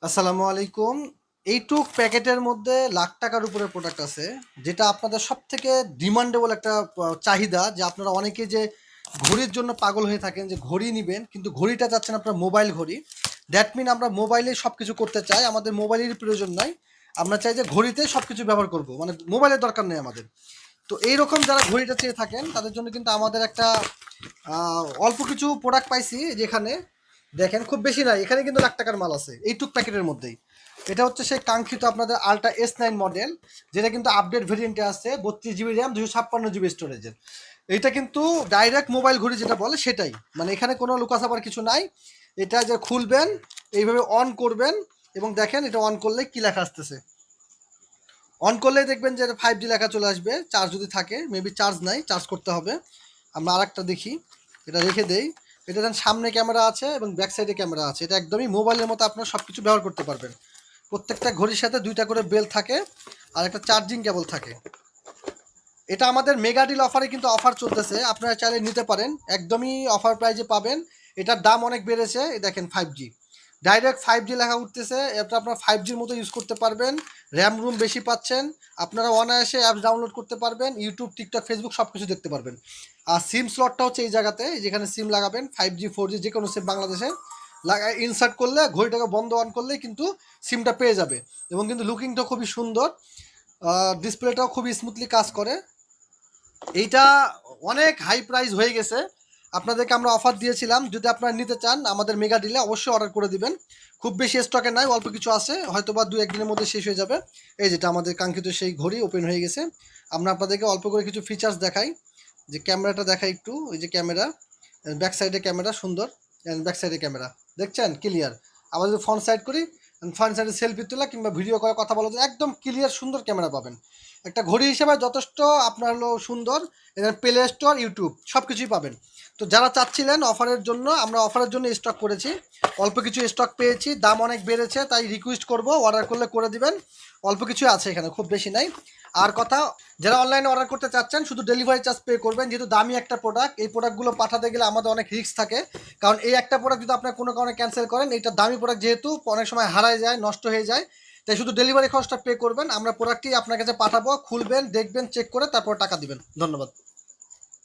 আসসালামু আলাইকুম। এইটুক প্যাকেটের মধ্যে লাখ টাকার উপরে প্রোডাক্ট আছে, যেটা আপনাদের সবথেকে ডিমান্ডেবল একটা চাহিদা, যে আপনারা অনেকে যে ঘড়ির জন্য পাগল হয়ে থাকেন, যে ঘড়ি নিবেন কিন্তু ঘড়িটা চাচ্ছেন আপনার মোবাইল ঘড়ি। দ্যাট মিন আমরা মোবাইলে সব কিছু করতে চাই, আমাদের মোবাইলের প্রয়োজন নাই। আমরা চাই যে ঘড়িতে সব কিছু ব্যবহার করব, মানে মোবাইলের দরকার নেই আমাদের। তো এইরকম যারা ঘড়িটা চেয়ে থাকেন তাদের জন্য কিন্তু আমাদের একটা অল্প কিছু প্রোডাক্ট পাইছি, যেখানে দেখেন খুব বেশি নাই, এখানে কিন্তু লাখ টাকার মাল আছে এইটুক প্যাকেটের মধ্যেই। এটা হচ্ছে সেই কাঙ্ক্ষিত আপনাদের আলট্রা S9 মডেল, যেটা কিন্তু আপডেট ভেরিয়েন্টে আছে 32 GB র্যাম, 256 GB স্টোরেজের। এটা কিন্তু ডাইরেক্ট মোবাইল ঘড়ি যেটা বলে সেটাই, মানে এখানে কোনো লুকাছাপার কিছু নাই। এটা যে খুলবেন, এইভাবে অন করবেন, এবং দেখেন এটা অন করলে কি লেখা আসতেছে। অন করলেই দেখবেন যে 5G লেখা চলে আসবে, চার্জ যদি থাকে। মেবি চার্জ নাই, চার্জ করতে হবে। আমরা আরেকটা দেখি, এটা রেখে দেই। এটা যেন সামনে ক্যামেরা আছে এবং ব্যাক সাইডে ক্যামেরা আছে, এটা একদমই মোবাইলের মতো আপনারা সব কিছু ব্যবহার করতে পারবেন। প্রত্যেকটা ঘড়ির সাথে 2টা করে বেল থাকে আর একটা চার্জিং কেবল থাকে। এটা আমাদের মেগা ডিল অফারে কিন্তু অফার চলতেছে, আপনারা চাইলে নিতে পারেন, একদমই অফার প্রাইজে পাবেন। এটার দাম অনেক বেড়েছে, দেখেন 5G, ডাইরেক্ট 5G লেখা উঠতেছে। এটা আপনার 5Gর মতো ইউজ করতে পারবেন, র্যাম রুম বেশি পাচ্ছেন। আপনারা অনায়াসে অ্যাপস ডাউনলোড করতে পারবেন, ইউটিউব, টিকটক, ফেসবুক সব কিছু দেখতে পারবেন। আর সিম স্লটটা হচ্ছে এই জায়গাতে, যেখানে সিম লাগাবেন 5G 4G যে কোনো সিম বাংলাদেশে লাগায় ইনসার্ট করলে, ঘড়িটাকে বন্ধ অন করলেই কিন্তু সিমটা পেয়ে যাবে। এবং কিন্তু লুকিংটা খুবই সুন্দর, ডিসপ্লেটাও খুবই স্মুথলি কাজ করে। এইটা অনেক হাই প্রাইস হয়ে গেছে, আপনাদেরকে আমরা অফার দিয়েছিলাম। যদি আপনারা নিতে চান আমাদের মেগা ডিলে, অবশ্যই অর্ডার করে দিবেন। খুব বেশি স্টকে নাই, অল্প কিছু আছে, হয়তো বা 2-1 দিনের মধ্যে শেষ হয়ে যাবে। এই যেটা আমাদের কাঙ্ক্ষিত সেই ঘড়ি ওপেন হয়ে গেছে। আমরা আপনাদেরকে অল্প করে কিছু ফিচার্স দেখাই, যে ক্যামেরাটা দেখাই একটু। এই যে ক্যামেরা, ব্যাক সাইডে ক্যামেরা সুন্দর, ব্যাক সাইডে ক্যামেরা দেখছেন ক্লিয়ার। আবার যদি ফ্রন্ট সাইড করি, ফ্রন্ট সাইডে সেলফি তোলা কিংবা ভিডিও করে কথা বলা যায়, একদম ক্লিয়ার সুন্দর ক্যামেরা পাবেন। একটা ঘড়ি হিসেবে যথেষ্ট আপনার হলো সুন্দর। এখানে প্লে স্টোর, ইউটিউব সব কিছুই পাবেন। তো যারা চাচ্ছিলেন অফারের জন্য, আমরা অফারের জন্য স্টক করেছি, অল্প কিছু স্টক পেয়েছি, দাম অনেক বেড়েছে, তাই রিকোয়েস্ট করব অর্ডার করলে করে দিবেন। অল্প কিছুই আছে এখানে, খুব বেশি নাই। আর কথা, যারা অনলাইনে অর্ডার করতে চাচ্ছেন শুধু ডেলিভারি চার্জ পে করবেন, যেহেতু দামি একটা প্রোডাক্ট, এই প্রোডাক্টগুলো পাঠাতে গেলে আমাদের অনেক রিস্ক থাকে। কারণ এই একটা প্রোডাক্ট যদি আপনার কোনো কারণে ক্যান্সেল করেন, এইটা দামি প্রোডাক্ট যেহেতু অনেক সময় হারায় যায়, নষ্ট হয়ে যায়, তাই শুধু ডেলিভারি খরচটা পে করবেন। আমরা প্রোডাক্টটি আপনার কাছে পাঠাবো, খুলবেন, দেখবেন, চেক করে তারপর টাকা দিবেন। ধন্যবাদ।